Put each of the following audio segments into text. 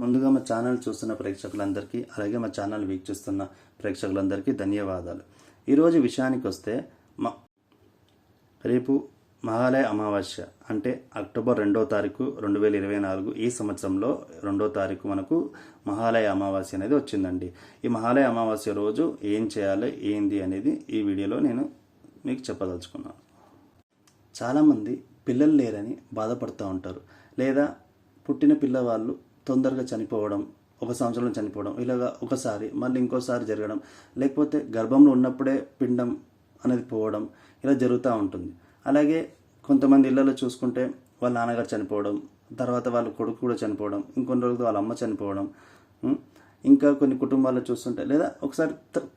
ముందుగా మా ఛానల్ చూస్తున్న ప్రేక్షకులందరికీ అలాగే మా ఛానల్ వీక్షిస్తున్న ప్రేక్షకులందరికీ ధన్యవాదాలు. ఈరోజు విషయానికి వస్తే రేపు మహాలయ అమావాస్య అంటే అక్టోబర్ 2వ తారీఖు 2024 ఈ సంవత్సరంలో 2వ తారీఖు మనకు మహాలయ అమావాస్య అనేది వచ్చిందండి. ఈ మహాలయ అమావాస్య రోజు ఏం చేయాలి ఏంది అనేది ఈ వీడియోలో నేను మీకు చెప్పదలుచుకున్నాను. చాలామంది పిల్లలు లేరని బాధపడుతూ ఉంటారు, లేదా పుట్టిన పిల్లవాళ్ళు తొందరగా చనిపోవడం, 1 సంవత్సరంలో చనిపోవడం, ఇలాగా ఒకసారి మళ్ళీ ఇంకోసారి జరగడం, లేకపోతే గర్భంలో ఉన్నప్పుడే పిండం అనేది పోవడం, ఇలా జరుగుతూ ఉంటుంది. అలాగే కొంతమంది ఇళ్లలో చూసుకుంటే వాళ్ళ నాన్నగారు చనిపోవడం, తర్వాత వాళ్ళ కొడుకు కూడా చనిపోవడం, ఇంకొన్ని రోజులు వాళ్ళ అమ్మ చనిపోవడం, ఇంకా కొన్ని కుటుంబాల్లో చూస్తుంటే లేదా ఒకసారి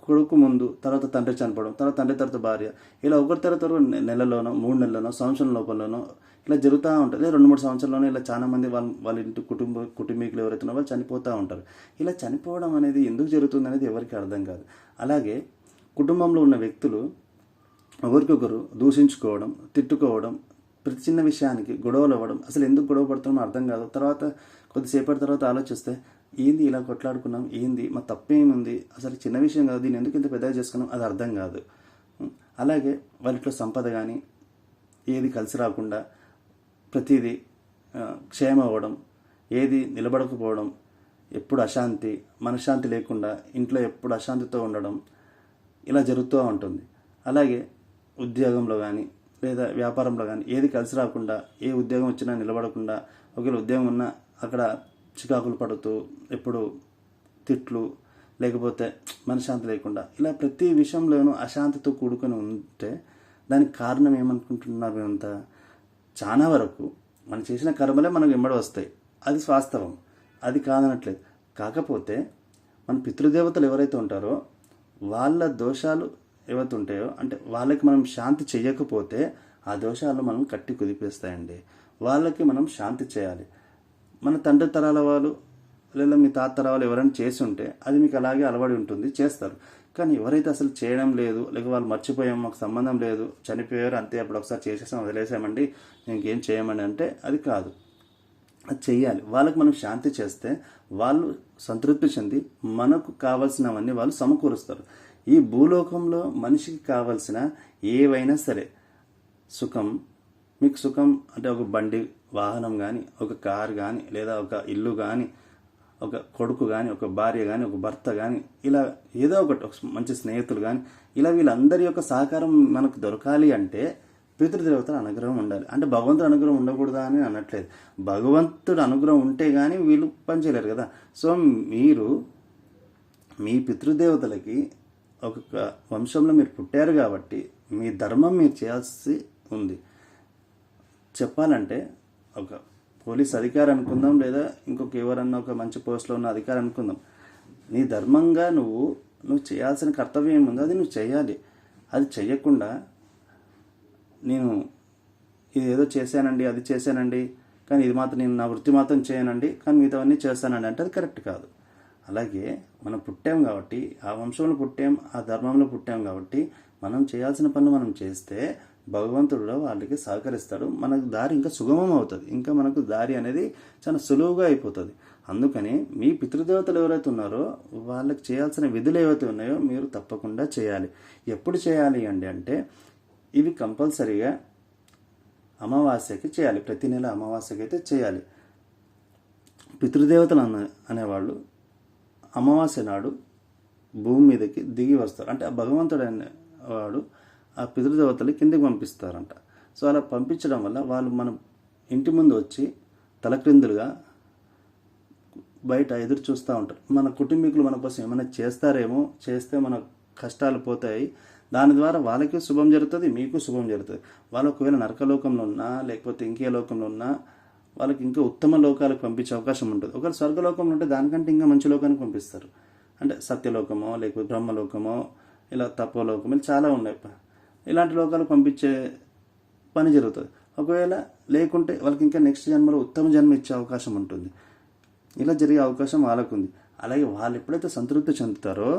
కొడుకు ముందు తర్వాత తండ్రి చనిపోవడం, తర్వాత తండ్రి తర్వాత భార్య, ఇలా ఒకరి తర్వాత నెలలోనో 3 నెలలోనో సంవత్సరం లోపలనో ఇలా జరుగుతూ ఉంటుంది. 2-3 సంవత్సరాల్లోనే ఇలా చాలామంది వాళ్ళ ఇంటి కుటుంబీకులు ఎవరైతే ఉన్నారో వాళ్ళు చనిపోతూ ఉంటారు. ఇలా చనిపోవడం అనేది ఎందుకు జరుగుతుంది అనేది ఎవరికి అర్థం కాదు. అలాగే కుటుంబంలో ఉన్న వ్యక్తులు ఒకరికొకరు దూషించుకోవడం, తిట్టుకోవడం, ప్రతి చిన్న విషయానికి గొడవలు అవ్వడం, అసలు ఎందుకు గొడవ పడుతున్నామో అర్థం కాదు. తర్వాత కొద్దిసేపటి తర్వాత ఆలోచిస్తే ఏంది ఇలా కొట్లాడుకున్నాం, ఏంది మా తప్పేముంది, అసలు చిన్న విషయం కాదు, దీన్ని ఎందుకు ఇంత పెద్దగా చేసుకున్నాం, అది అర్థం కాదు. అలాగే వాళ్ళలో సంపద కానీ ఏది కలిసి రాకుండా ప్రతిదీ క్షేమ అవ్వడం, ఏది నిలబడకపోవడం, ఎప్పుడు అశాంతి, మనశ్శాంతి లేకుండా ఇంట్లో ఎప్పుడు అశాంతితో ఉండడం, ఇలా జరుగుతూ ఉంటుంది. అలాగే ఉద్యోగంలో కానీ లేదా వ్యాపారంలో కానీ ఏది కలిసి రాకుండా, ఏ ఉద్యోగం వచ్చినా నిలబడకుండా, ఒకవేళ ఉద్యోగం ఉన్నా అక్కడ చికాకులు పడుతూ ఎప్పుడు తిట్లు, లేకపోతే మనశ్శాంతి లేకుండా, ఇలా ప్రతి విషయంలోనూ అశాంతితో కూడుకొని ఉంటే దానికి కారణం ఏమనుకుంటున్నారు అంతా? చాలా వరకు మనం చేసిన కర్మలే మనకు వెంబడి వస్తాయి, అది వాస్తవం, అది కాదనట్లేదు. కాకపోతే మన పితృదేవతలు ఎవరైతే ఉంటారో వాళ్ళ దోషాలు ఏవైతే ఉంటాయో, అంటే వాళ్ళకి మనం శాంతి చేయకపోతే ఆ దోషాలు మనం కట్టి కుదిపేస్తాయండి. వాళ్ళకి మనం శాంతి చేయాలి. మన తండ్రి తరాల వాళ్ళు లేదా మీ తాత తరాలు ఎవరైనా చేసి ఉంటే అది మీకు అలాగే అలవాటు ఉంటుంది, చేస్తారు. కానీ ఎవరైతే అసలు చేయడం లేదు, లేక వాళ్ళు మర్చిపోయాం, మాకు సంబంధం లేదు, చనిపోయారు అంతే, అప్పుడు ఒకసారి చేసేసాం వదిలేసామండి, ఇంకేం చేయమని అంటే అది కాదు, అది చెయ్యాలి. వాళ్ళకి మనం శాంతి చేస్తే వాళ్ళు సంతృప్తి చెంది మనకు కావాల్సినవన్నీ వాళ్ళు సమకూరుస్తారు. ఈ భూలోకంలో మనిషికి కావాల్సిన ఏవైనా సరే సుఖం, మీకు సుఖం అంటే ఒక బండి వాహనం కానీ, ఒక కారు కానీ, లేదా ఒక ఇల్లు కానీ, ఒక కొడుకు కానీ, ఒక భార్య కానీ, ఒక భర్త కానీ, ఇలా ఏదో ఒకటి, ఒక మంచి స్నేహితులు కానీ, ఇలా వీళ్ళందరి యొక్క సహకారం మనకు దొరకాలి అంటే పితృదేవతల అనుగ్రహం ఉండాలి. అంటే భగవంతుడు అనుగ్రహం ఉండకూడదా అని అనట్లేదు, భగవంతుడు అనుగ్రహం ఉంటే కానీ వీళ్ళు పనిచేయలేరు కదా. సో మీరు మీ పితృదేవతలకి ఒక వంశంలో మీరు పుట్టారు కాబట్టి మీ ధర్మం మీరు చేయాల్సి ఉంది. చెప్పాలంటే ఒక పోలీస్ అధికారి అనుకుందాం, లేదా ఇంకొక ఎవరన్నా ఒక మంచి పోస్ట్లో ఉన్న అధికారి అనుకుందాం, నీ ధర్మంగా నువ్వు చేయాల్సిన కర్తవ్యం ఏముందో అది నువ్వు చేయాలి. అది చెయ్యకుండా నేను ఇది ఏదో చేశానండి, అది చేశానండి, కానీ ఇది మాత్రం నేను నా వృత్తి మాత్రం చేయనండి, కానీ మిగతావన్నీ చేస్తానండి అంటే అది కరెక్ట్ కాదు. అలాగే మనం పుట్టాం కాబట్టి, ఆ వంశంలో పుట్టాం, ఆ ధర్మంలో పుట్టాం కాబట్టి మనం చేయాల్సిన పనులు మనం చేస్తే భగవంతుడు వాళ్ళకి సహకరిస్తాడు, మనకు దారి ఇంకా సుగమం అవుతుంది, ఇంకా మనకు దారి అనేది చాలా సులువుగా అయిపోతుంది. అందుకని మీ పితృదేవతలు ఎవరైతే ఉన్నారో వాళ్ళకి చేయాల్సిన విధులు ఏవైతే ఉన్నాయో మీరు తప్పకుండా చేయాలి. ఎప్పుడు చేయాలి అంటే ఇవి కంపల్సరీగా అమావాస్యకి చేయాలి, ప్రతి నెల అమావాస్యకి అయితే చేయాలి. పితృదేవతలు అనేవాళ్ళు అమావాస్య నాడు భూమి మీదకి దిగి వస్తారు. అంటే ఆ భగవంతుడు అనేవాడు ఆ పితృదేవతలు కిందకి పంపిస్తారంట. సో అలా పంపించడం వల్ల వాళ్ళు మన ఇంటి ముందు వచ్చి తలక్రిందులుగా బయట ఎదురు చూస్తూ ఉంటారు. మన కుటుంబీకులు మన కోసం ఏమైనా చేస్తారేమో, చేస్తే మన కష్టాలు పోతాయి, దాని ద్వారా వాళ్ళకి శుభం జరుగుతుంది, మీకు శుభం జరుగుతుంది. వాళ్ళు ఒకవేళ నరకలోకంలో ఉన్నా, లేకపోతే ఇంకే లోకంలో ఉన్నా వాళ్ళకి ఇంకా ఉత్తమ లోకాలకు పంపించే అవకాశం ఉంటుంది. ఒకవేళ స్వర్గలోకంలో ఉంటే దానికంటే ఇంకా మంచి లోకానికి పంపిస్తారు. అంటే సత్యలోకమో, లేకపోతే బ్రహ్మలోకమో, ఇలా తపోలోకమో, చాలా ఉన్నాయి. ఇలాంటి లోకాలకు పంపించే పని జరుగుతుంది. ఒకవేళ లేకుంటే వాళ్ళకి ఇంకా నెక్స్ట్ జన్మలో ఉత్తమ జన్మ ఇచ్చే అవకాశం ఉంటుంది. ఇలా జరిగే అవకాశం వాళ్ళకు ఉంది. అలాగే వాళ్ళు ఎప్పుడైతే సంతృప్తి చెందుతారో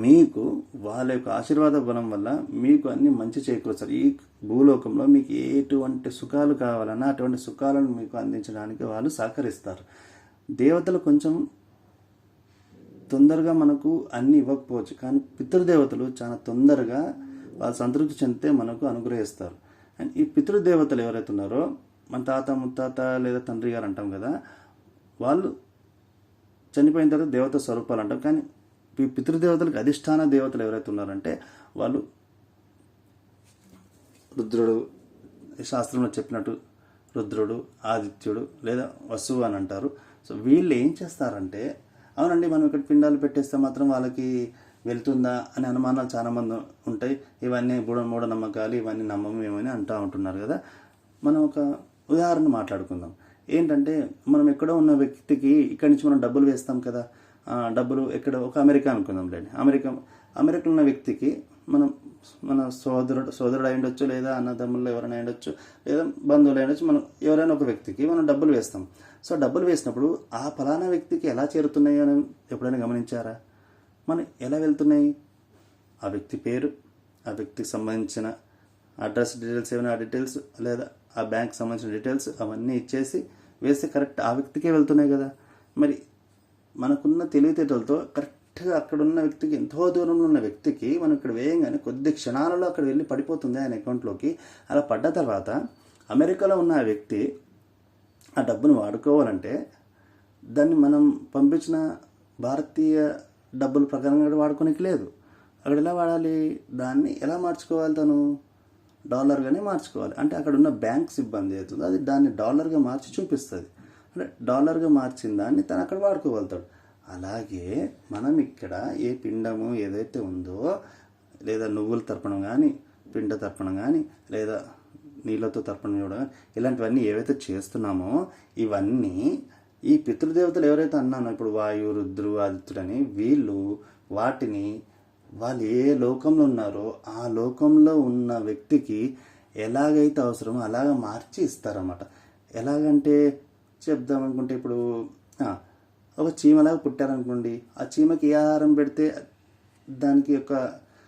మీకు వాళ్ళ యొక్క ఆశీర్వాద బలం వల్ల మీకు అన్ని మంచి చేకూరుస్తారు. ఈ భూలోకంలో మీకు ఎటువంటి సుఖాలు కావాలన్నా అటువంటి సుఖాలను మీకు అందించడానికి వాళ్ళు సహకరిస్తారు. దేవతలు కొంచెం తొందరగా మనకు అన్ని ఇవ్వకపోవచ్చు, కానీ పితృదేవతలు చాలా తొందరగా వాళ్ళు సంతృప్తి చెందితే మనకు అనుగ్రహిస్తారు. అండ్ ఈ పితృదేవతలు ఎవరైతే ఉన్నారో మన తాత ముత్తాత లేదా తండ్రి గారు అంటాం కదా, వాళ్ళు చనిపోయిన తర్వాత దేవత స్వరూపాలు అంటాం. కానీ ఈ పితృదేవతలకు అధిష్టాన దేవతలు ఎవరైతే ఉన్నారంటే వాళ్ళు రుద్రుడు, శాస్త్రంలో చెప్పినట్టు రుద్రుడు, ఆదిత్యుడు లేదా వసువు అని అంటారు. సో వీళ్ళు ఏం చేస్తారంటే, అవునండి మనం ఇక్కడ పిండాలు పెట్టేస్తే మాత్రం వాళ్ళకి వెళ్తుందా అనే అనుమానాలు చాలామంది ఉంటాయి. ఇవన్నీ మూఢనమ్మకాలు, ఇవన్నీ నమ్మము ఏమని అంటూ ఉంటున్నారు కదా. మనం ఒక ఉదాహరణ మాట్లాడుకుందాం. ఏంటంటే మనం ఎక్కడో ఉన్న వ్యక్తికి ఇక్కడి నుంచి మనం డబ్బులు వేస్తాం కదా, డబ్బులు ఎక్కడ ఒక అమెరికా అనుకుందాం లేండి. అమెరికాలో ఉన్న వ్యక్తికి మన సోదరుడు అయి ఉండొచ్చు, లేదా అన్నదమ్ములు ఎవరైనా ఉండొచ్చు, లేదా బంధువులు ఉండొచ్చు, మనం ఎవరైనా ఒక వ్యక్తికి మనం డబ్బులు వేస్తాం. సో డబ్బులు వేసినప్పుడు ఆ ఫలానా వ్యక్తికి ఎలా చేరుతున్నాయి అని ఎప్పుడైనా గమనించారా? మనం ఎలా వెళ్తున్నాయి? ఆ వ్యక్తి పేరు, ఆ వ్యక్తికి సంబంధించిన అడ్రస్ డీటెయిల్స్ ఏమైనా ఆ డీటెయిల్స్, లేదా ఆ బ్యాంక్ సంబంధించిన డీటెయిల్స్ అవన్నీ ఇచ్చేసి వేస్తే కరెక్ట్ ఆ వ్యక్తికే వెళ్తున్నాయి కదా. మరి మనకున్న తెలివితేటలతో కరెక్ట్గా అక్కడ ఉన్న వ్యక్తికి, ఎంతో దూరంలో ఉన్న వ్యక్తికి మనం ఇక్కడ వేయంగానే కొద్ది క్షణాలలో అక్కడ వెళ్ళి పడిపోతుంది ఆయన అకౌంట్లోకి. అలా పడ్డ తర్వాత అమెరికాలో ఉన్న ఆ వ్యక్తి ఆ డబ్బును వాడుకోవాలంటే దాన్ని మనం పంపించిన భారతీయ డబ్బుల ప్రకారంగా వాడుకోనికి లేదు. అక్కడ ఎలా వాడాలి? దాన్ని ఎలా మార్చుకోవాలి? తను డాలర్గానే మార్చుకోవాలి. అంటే అక్కడ ఉన్న బ్యాంక్ సిబ్బంది అవుతుందో అది దాన్ని డాలర్గా మార్చి చూపిస్తుంది. అంటే డాలర్గా మార్చిన దాన్ని తను అక్కడ వాడుకోగలుగుతాడు. అలాగే మనం ఇక్కడ ఏ పిండము ఏదైతే ఉందో, లేదా నువ్వుల తర్పణం కానీ, పిండ తర్పణం కానీ, లేదా నీళ్ళతో తర్పణం ఇవ్వడం కానీ, ఇలాంటివన్నీ ఏవైతే చేస్తున్నామో ఇవన్నీ ఈ పితృదేవతలు ఎవరైతే అన్నానో ఇప్పుడు వాయు, రుద్రు, ఆదిత్యుడని, వీళ్ళు వాటిని వాళ్ళు ఏ లోకంలో ఉన్నారో ఆ లోకంలో ఉన్న వ్యక్తికి ఎలాగైతే అవసరమో అలాగ మార్చి ఇస్తారన్నమాట. ఎలాగంటే చెప్దామనుకుంటే ఇప్పుడు ఒక చీమలాగా పుట్టారనుకోండి, ఆ చీమకి ఏ ఆహారం పెడితే దానికి యొక్క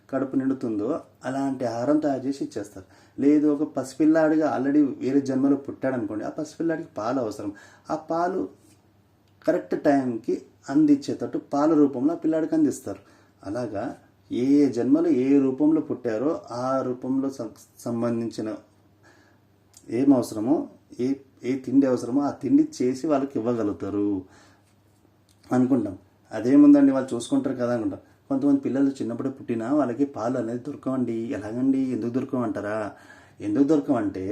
కడుపు నిండుతుందో అలాంటి ఆహారం తయారు చేసి ఇచ్చేస్తారు. లేదు ఒక పసిపిల్లాడిగా ఆల్రెడీ వేరే జన్మలో పుట్టాడనుకోండి, ఆ పసిపిల్లాడికి పాలు అవసరం, ఆ పాలు కరెక్ట్ టైంకి అందించేటట్టు పాల రూపంలో ఆ పిల్లాడికి అందిస్తారు. అలాగా ఏ జన్మలో ఏ రూపంలో పుట్టారో ఆ రూపంలో సంబంధించిన ఏం అవసరమో, ఏ తిండి అవసరమో ఆ తిండి చేసి వాళ్ళకి ఇవ్వగలుగుతారు అనుకుంటాం. అదేముందండి వాళ్ళు చూసుకుంటారు కదా అనుకుంటాం. కొంతమంది పిల్లలు చిన్నప్పుడే పుట్టినా వాళ్ళకి పాలు అనేది దొరకవండి. ఎలాగండి? ఎందుకు దొరకమంటారా? ఎందుకు దొరకమంటే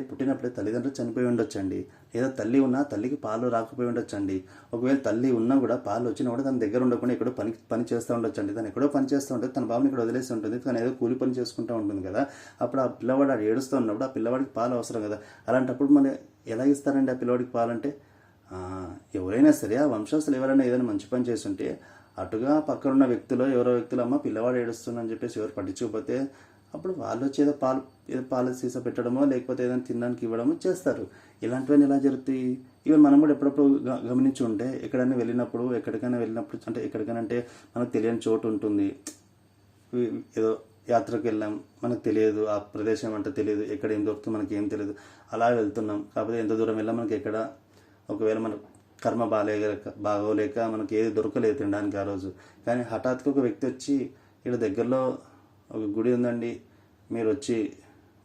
పుట్టినప్పుడే తల్లిదండ్రులు చనిపోయి ఉండొచ్చండి, లేదా తల్లి ఉన్నా తల్లికి పాలు రాకపోయి ఉండొచ్చండి. ఒకవేళ తల్లి ఉన్నా కూడా పాలు వచ్చినా కూడా తన దగ్గర ఉండకుండా ఎక్కడో పని చేస్తూ ఉండొచ్చండి. తను ఎక్కడో పని చేస్తూ ఉంటుంది, తన బాబుని ఇక్కడ వదిలేసి ఉంటుంది, తను ఏదో కూలి పని చేసుకుంటూ ఉంటుంది కదా. అప్పుడు ఆ పిల్లవాడు ఏడుస్తూ ఉన్నప్పుడు ఆ పిల్లవాడికి పాలు అవసరం కదా. అలాంటప్పుడు మనం ఎలా ఇస్తారండి ఆ పిల్లవాడికి పాలంటే? ఎవరైనా సరే ఆ వంశస్థులు ఎవరైనా ఏదైనా మంచి పని చేస్తుంటే అటుగా పక్కనున్న వ్యక్తులు అమ్మ పిల్లవాడు ఏడుస్తుందని చెప్పేసి ఎవరు పట్టించుకోకపోతే అప్పుడు వాళ్ళు వచ్చి ఏదో పాల సీసా పెట్టడమో లేకపోతే ఏదైనా తినడానికి ఇవ్వడమో చేస్తారు. ఇలాంటివన్నీ ఎలా జరుగుతాయి? ఈవెన్ మనం కూడా ఎప్పుడప్పుడు గమనించి ఉంటే ఎక్కడికైనా వెళ్ళినప్పుడు అంటే ఎక్కడికైనా అంటే మనకు తెలియని చోటు ఉంటుంది, ఏదో యాత్రకు వెళ్ళాం, మనకు తెలియదు ఆ ప్రదేశం అంటే తెలియదు, ఎక్కడ ఏం దొరుకుతుందో మనకి ఏం తెలియదు, అలా వెళ్తున్నాం. కాకపోతే ఎంత దూరం వెళ్ళాం మనకి ఎక్కడ ఒకవేళ మన కర్మ బాగోలేక మనకి ఏది దొరకలేదు తినడానికి ఆ రోజు, కానీ హఠాత్తుగా ఒక వ్యక్తి వచ్చి ఇక్కడ దగ్గరలో ఒక గుడి ఉందండి, మీరు వచ్చి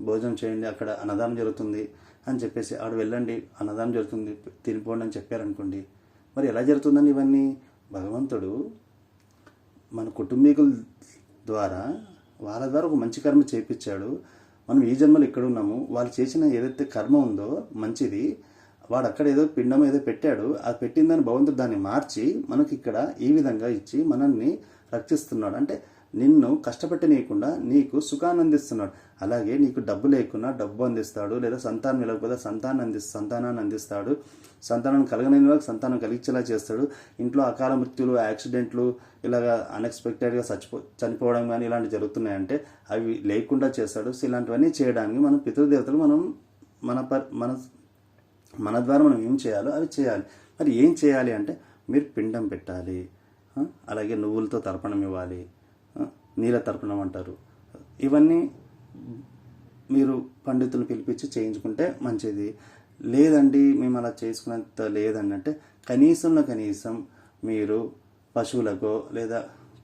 భోజనం చేయండి, అక్కడ అన్నదానం జరుగుతుంది అని చెప్పేసి ఆడు వెళ్ళండి, అన్నదానం జరుగుతుంది తినిపోండి అని చెప్పారనుకోండి. మరి ఎలా జరుగుతుందని ఇవన్నీ భగవంతుడు మన కుటుంబీకుల ద్వారా వాళ్ళ ద్వారా ఒక మంచి కర్మ చేయించాడు. మనం ఈ జన్మలో ఇక్కడ ఉన్నాము, వాళ్ళు చేసిన ఏదైతే కర్మ ఉందో మంచిది, వాడు అక్కడ ఏదో పిండం ఏదో పెట్టాడు, ఆ పెట్టిందని భగవంతుడు దాన్ని మార్చి మనకి ఇక్కడ ఈ విధంగా ఇచ్చి మనల్ని రక్షిస్తున్నాడు. అంటే నిన్ను కష్టపెట్టనీయకుండా నీకు సుఖాన్ని అందిస్తున్నాడు. అలాగే నీకు డబ్బు లేకున్నా డబ్బు అందిస్తాడు, లేదా సంతానం లేకపోతే సంతానాన్ని అందిస్తాడు, సంతానం కలగలేని వాళ్ళకి సంతానం కలిగించేలా చేస్తాడు. ఇంట్లో అకాల మృత్యులు, యాక్సిడెంట్లు, ఇలాగా అన్ఎక్స్పెక్టెడ్గా చనిపోవడం కానీ ఇలాంటివి జరుగుతున్నాయంటే అవి లేకుండా చేస్తాడు. సో ఇలాంటివన్నీ చేయడానికి మనం పితృదేవతలు మన ద్వారా మనం ఏం చేయాలో అవి చేయాలి. మరి ఏం చేయాలి అంటే మీరు పిండం పెట్టాలి, అలాగే నువ్వులతో తర్పణం ఇవ్వాలి, నీళ్ళ తర్పణం అంటారు. ఇవన్నీ మీరు పండితులు పిలిపించి చేయించుకుంటే మంచిది. లేదండి మేము అలా చేసుకున్నంత లేదండి అంటే కనీసంలో కనీసం మీరు పశువులకో లేదా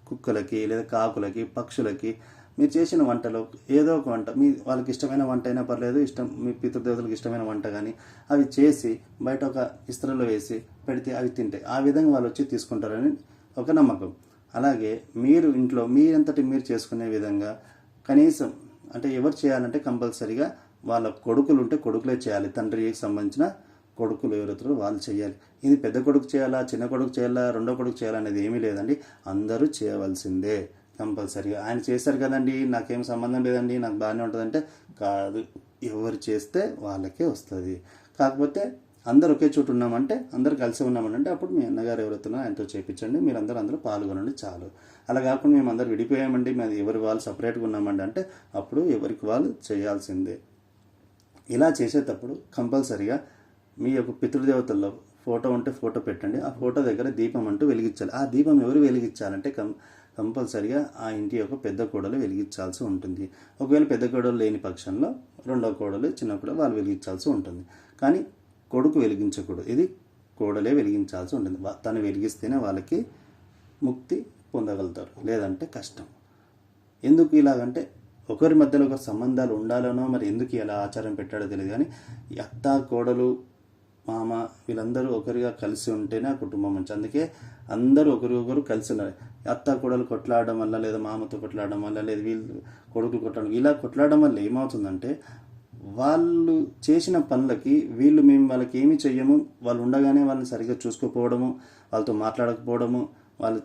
కుక్కలకి లేదా కాకులకి పక్షులకి మీరు చేసిన వంటలో ఏదో ఒక వంట మీ వాళ్ళకి ఇష్టమైన వంట అయినా పర్లేదు, మీ పితృదేవతలకు ఇష్టమైన వంట కానీ అవి చేసి బయట ఒక ఇస్త్రీలో వేసి పెడితే అవి తింటాయి. ఆ విధంగా వాళ్ళు వచ్చి తీసుకుంటారని ఒక నమ్మకం. అలాగే మీరు ఇంట్లో మీరంతటి మీరు చేసుకునే విధంగా కనీసం అంటే ఎవరు చేయాలంటే కంపల్సరీగా వాళ్ళ కొడుకులు ఉంటే కొడుకులే చేయాలి. తండ్రికి సంబంధించిన కొడుకులు ఎవరైతారో వాళ్ళు చేయాలి. ఇది పెద్ద కొడుకు చేయాలా, చిన్న కొడుకు చేయాలా, రెండో కొడుకు చేయాలనేది ఏమీ లేదండి. అందరూ చేయవలసిందే కంపల్సరీగా. ఆయన చేశారు కదండి నాకేం సంబంధం లేదండి నాకు బాగానే ఉంటుందంటే కాదు, ఎవరు చేస్తే వాళ్ళకే వస్తుంది. కాకపోతే అందరు ఒకే చోటు ఉన్నామంటే అందరు కలిసి ఉన్నామంటే అప్పుడు మీ అన్నగారు ఎవరైతున్నా ఆయనతో చేయించండి, మీరు అందరూ పాల్గొనండి చాలు. అలా కాకుండా మేము అందరు విడిపోయామండి, మేము ఎవరి వాళ్ళు సపరేట్గా ఉన్నామండి అంటే అప్పుడు ఎవరికి వాళ్ళు చేయాల్సిందే. ఇలా చేసేటప్పుడు కంపల్సరీగా మీ యొక్క పితృదేవతల్లో ఫోటో ఉంటే ఫోటో పెట్టండి. ఆ ఫోటో దగ్గర దీపం అంటూ వెలిగించాలి. ఆ దీపం ఎవరు వెలిగించాలంటే కంపల్సరీగా ఆ ఇంటి యొక్క పెద్ద కోడలు వెలిగించాల్సి ఉంటుంది. ఒకవేళ పెద్ద కోడలు లేని పక్షంలో రెండో కోడలు చిన్న కోడలు వాళ్ళు వెలిగించాల్సి ఉంటుంది. కానీ కొడుకు వెలిగించకూడదు, ఇది కోడలే వెలిగించాల్సి ఉంటుంది. తను వెలిగిస్తేనే వాళ్ళకి ముక్తి పొందగలుగుతారు, లేదంటే కష్టం. ఎందుకు ఇలాగంటే ఒకరి మధ్యలో ఒకరి సంబంధాలు ఉండాలనో మరి ఎందుకు ఇలా ఆచారం పెట్టాడో తెలియదు. కానీ ఈ అత్త కోడలు మామ వీళ్ళందరూ ఒకరిగా కలిసి ఉంటేనే ఆ కుటుంబం మంచి. అందుకే అందరూ ఒకరికొకరు కలిసి ఉన్నారు. అత్త కోడలు కొట్లాడడం వల్ల లేదా మామతో కొట్లాడడం వల్ల లేదా వీళ్ళు కొడుకులు కొట్టడం ఇలా కొట్లాడడం వల్ల ఏమవుతుందంటే వాళ్ళు చేసిన పనులకి మేము వాళ్ళకి ఏమి చెయ్యము, వాళ్ళు ఉండగానే వాళ్ళని సరిగ్గా చూసుకోకపోవడము, వాళ్ళతో మాట్లాడకపోవడము, వాళ్ళు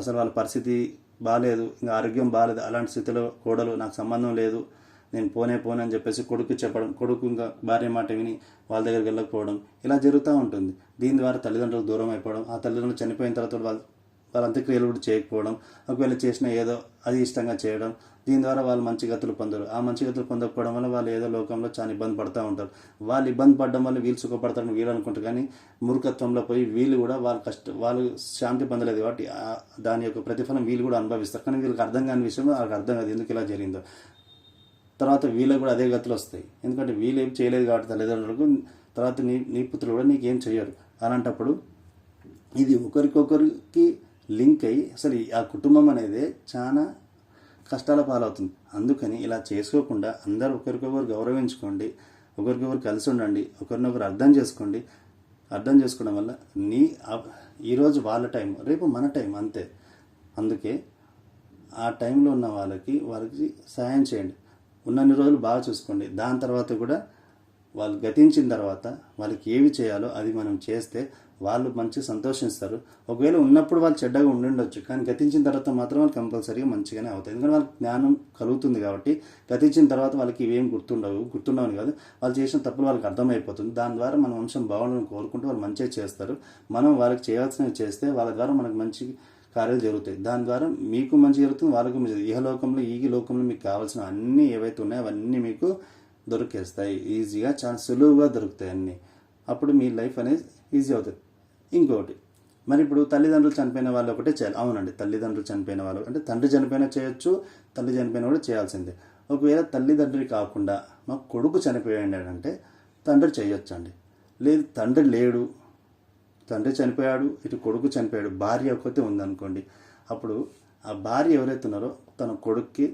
అసలు వాళ్ళ పరిస్థితి బాగాలేదు, ఇంకా ఆరోగ్యం బాగాలేదు, అలాంటి స్థితిలో కోడలు నాకు సంబంధం లేదు నేను పోనే అని చెప్పేసి కొడుకు చెప్పడం, కొడుకు ఇంకా భార్య మాట విని వాళ్ళ దగ్గరికి వెళ్ళకపోవడం ఇలా జరుగుతూ ఉంటుంది. దీని ద్వారా తల్లిదండ్రులకు దూరం అయిపోవడం, ఆ తల్లిదండ్రులు చనిపోయిన తర్వాత వాళ్ళ అంత్యక్రియలు కూడా చేయకపోవడం, ఒకవేళ చేసిన ఏదో అది ఇష్టంగా చేయడం, దీని ద్వారా వాళ్ళు మంచి గతులు పొందరు. ఆ మంచి గతులు పొందకపోవడం వల్ల వాళ్ళు ఏదో లోకంలో చాలా ఇబ్బంది పడుతూ ఉంటారు. వాళ్ళు ఇబ్బంది పడడం వల్ల వీళ్ళు సుఖపడతారని వీళ్ళు అనుకుంటారు. కానీ మూర్ఖత్వంలో పోయి వీళ్ళు కూడా వాళ్ళు శాంతి పొందలేదు కాబట్టి దాని యొక్క ప్రతిఫలం వీళ్ళు కూడా అనుభవిస్తారు. కానీ వీళ్ళకి అర్థం కాని విషయం వాళ్ళకి అర్థం కాదు ఎందుకు ఇలా జరిగిందో. తర్వాత వీళ్ళకి కూడా అదే గతులు వస్తాయి. ఎందుకంటే వీళ్ళు ఏం చేయలేదు కాబట్టి తల్లిదండ్రులకు, తర్వాత నీ పుత్రులు కూడా నీకేం చేయరు. అలాంటప్పుడు ఇది ఒకరికొకరికి లింక్ అయ్యి అసలు ఆ కుటుంబం అనేది చాలా కష్టాల పాలవుతుంది. అందుకని ఇలా చేసుకోకుండా అందరూ ఒకరికొకరు గౌరవించుకోండి, ఒకరికొకరు కలిసి ఉండండి, ఒకరినొకరు అర్థం చేసుకోండి. అర్థం చేసుకోవడం వల్ల ఈరోజు వాళ్ళ టైం, రేపు మన టైం అంతే. అందుకే ఆ టైంలో ఉన్న వాళ్ళకి సాయం చేయండి. ఉన్నన్ని రోజులు బాగా చూసుకోండి. దాని తర్వాత కూడా వాళ్ళు గతించిన తర్వాత వాళ్ళకి ఏవి చేయాలో అది మనం చేస్తే వాళ్ళు మంచి సంతోషిస్తారు. ఒకవేళ ఉన్నప్పుడు వాళ్ళు చెడ్డగా ఉండొచ్చు, కానీ గతించిన తర్వాత మాత్రం వాళ్ళు కంపల్సరీగా మంచిగానే అవుతాయి. ఎందుకంటే వాళ్ళకి జ్ఞానం కలుగుతుంది కాబట్టి. గతించిన తర్వాత వాళ్ళకి ఇవేం గుర్తుండవని కాదు, వాళ్ళు చేసిన తప్పులు వాళ్ళకి అర్థమైపోతుంది. దాని ద్వారా మన వంశం బాగుండాలని కోరుకుంటూ వాళ్ళు మంచిగా చేస్తారు. మనం వాళ్ళకి చేయాల్సినవి చేస్తే వాళ్ళ ద్వారా మనకు మంచి కార్యాలు జరుగుతాయి. దాని ద్వారా మీకు మంచి జరుగుతుంది, వాళ్ళకు మంచి. ఇహలోకంలో ఈ లోకంలో మీకు కావాల్సిన అన్నీ ఏవైతే ఉన్నాయో అవన్నీ మీకు దొరికేస్తాయి. ఈజీగా చాలా సులువుగా దొరుకుతాయి అన్నీ. అప్పుడు మీ లైఫ్ అనేది ఈజీ అవుతుంది. ఇంకోటి, మరి ఇప్పుడు తల్లిదండ్రులు చనిపోయిన వాళ్ళు ఒకటే చేయాలి. అవునండి, తల్లిదండ్రులు చనిపోయిన వాళ్ళు అంటే తండ్రి చనిపోయినా చేయొచ్చు, తల్లి చనిపోయినా కూడా చేయాల్సిందే. ఒకవేళ తల్లిదండ్రి కాకుండా మా కొడుకు చనిపోయాడంటే తండ్రి చేయొచ్చండి. లేదు తండ్రి లేడు, తండ్రి చనిపోయాడు, ఇటు కొడుకు చనిపోయాడు, భార్య ఒక్కతే ఉందనుకోండి, అప్పుడు ఆ భార్య ఎవరైతే ఉన్నారో తన కొడుక్కి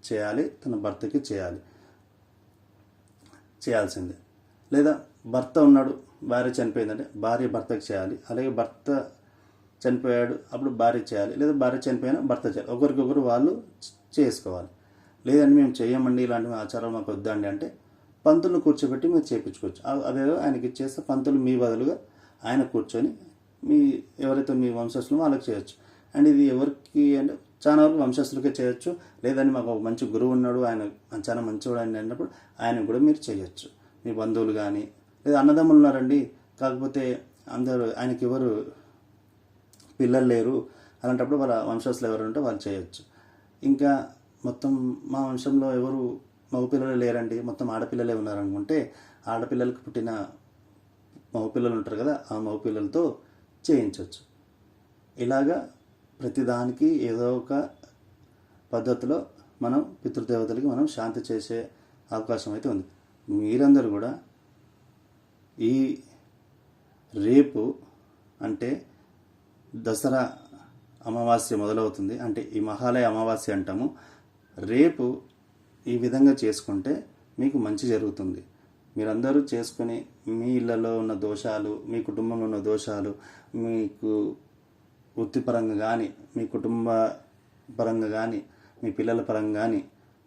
చేయాలి, తన భర్తకి చేయాల్సిందే. లేదా భర్త ఉన్నాడు, భార్య చనిపోయిందంటే భార్య భర్తకి చేయాలి. అలాగే భర్త చనిపోయాడు అప్పుడు భార్య చేయాలి, లేదా భార్య చనిపోయినా భర్త చేయాలి. ఒకరికొకరు వాళ్ళు చేసుకోవాలి. లేదండి మేము చేయమండి, ఇలాంటి ఆచారాలు మాకు వద్దండి అంటే పంతులను కూర్చోబెట్టి మీరు చేయించుకోవచ్చు. అదేదో ఆయనకి ఇచ్చేస్తే పంతులు మీ బదులుగా ఆయన కూర్చొని ఎవరైతే మీ వంశస్థులు వాళ్ళకి చేయొచ్చు. అండ్ ఇది ఎవరికి అంటే చాలా వరకు వంశస్థులకే చేయొచ్చు. లేదండి మాకు ఒక మంచి గురువు ఉన్నాడు, ఆయన చాలా మంచివాడు అని అన్నప్పుడు ఆయన కూడా మీరు చేయొచ్చు. మీ బంధువులు కానీ, లేదా అన్నదమ్ములు ఉన్నారండి కాకపోతే ఆయనకి ఎవరు పిల్లలు లేరు, అలాంటప్పుడు వాళ్ళ వంశస్థులు ఎవరు ఉంటే వాళ్ళు చేయొచ్చు. ఇంకా మొత్తం మా వంశంలో ఎవరు మగపిల్లలు లేరండి, మొత్తం ఆడపిల్లలే ఉన్నారనుకుంటే ఆడపిల్లలకు పుట్టిన మగపిల్లలు ఉంటారు కదా, ఆ మగపిల్లలతో చేయించవచ్చు. ఇలాగా ప్రతిదానికి ఏదో ఒక పద్ధతిలో మనం పితృదేవతలకి మనం శాంతి చేసే అవకాశం అయితే ఉంది. మీరందరూ కూడా ఈ రేపు అంటే దసరా అమావాస్య మొదలవుతుంది, అంటే ఈ మహాలయ అమావాస్య అంటాము. రేపు ఈ విధంగా చేసుకుంటే మీకు మంచి జరుగుతుంది. మీరందరూ చేసుకొని మీ ఇళ్ళలో ఉన్న దోషాలు, మీ కుటుంబంలో ఉన్న దోషాలు, మీకు వృత్తిపరంగా కానీ, మీ కుటుంబ పరంగా కానీ, మీ పిల్లల పరంగా కానీ,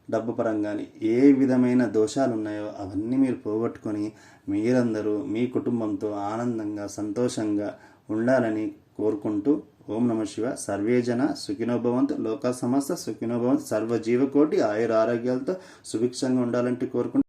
డబ్బు పరంగా కానీ ఏ విధమైన దోషాలు ఉన్నాయో అవన్నీ మీరు పోగొట్టుకొని మీరందరూ మీ కుటుంబంతో ఆనందంగా సంతోషంగా ఉండాలని కోరుకుంటూ, ఓం నమ శివ. సర్వేజన సుఖినోభవంతు, లోక సమస్త సుఖినోభవంతు, సర్వజీవకోటి ఆయుర ఆరోగ్యాలతో సుభిక్షంగా ఉండాలంటే కోరుకుంటూ